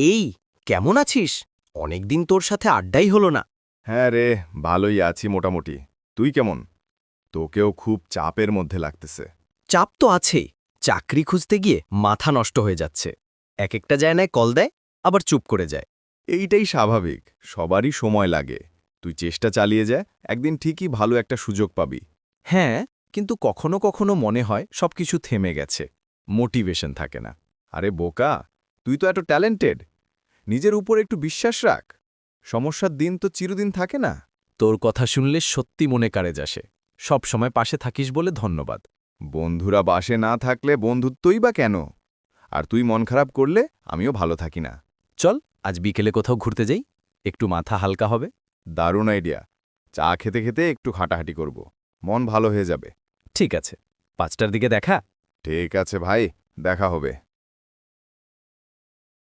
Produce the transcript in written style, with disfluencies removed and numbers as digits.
এই, কেমন আছিস? অনেকদিন তোর সাথে আড্ডাই হলো না। হ্যাঁ রে, ভালোই আছি মোটামুটি। তুই কেমন? তোকেও খুব চাপের মধ্যে লাগতেছে। চাপ তো আছেই। চাকরি খুঁজতে গিয়ে মাথা নষ্ট হয়ে যাচ্ছে। এক একটা জায়গায় কল দেয়, আবার চুপ করে যায়। এইটাই স্বাভাবিক, সবারই সময় লাগে। তুই চেষ্টা চালিয়ে যা, একদিন ঠিকই ভালো একটা সুযোগ পাবি। হ্যাঁ, কিন্তু কখনো কখনো মনে হয় সবকিছু থেমে গেছে। মোটিভেশন থাকে না। আরে বোকা, তুই তো এত ট্যালেন্টেড। নিজের উপর একটু বিশ্বাস রাখ। সমস্যার দিন তো চিরদিন থাকে না। তোর কথা শুনলে সত্যি মনে কারেজ আসে। সব সময় পাশে থাকিস বলে ধন্যবাদ। বন্ধুরা বাসে না থাকলে বন্ধুত্বই বা কেন? আর তুই মন খারাপ করলে আমিও ভালো থাকি না। চল, আজ বিকেলে কোথাও ঘুরতে যাই। একটু মাথা হালকা হবে। দারুণ আইডিয়া। চা খেতে খেতে একটু হাঁটাহাঁটি করব। মন ভালো হয়ে যাবে। ঠিক আছে, 5টার দিকে দেখা। ঠিক আছে ভাই, দেখা হবে।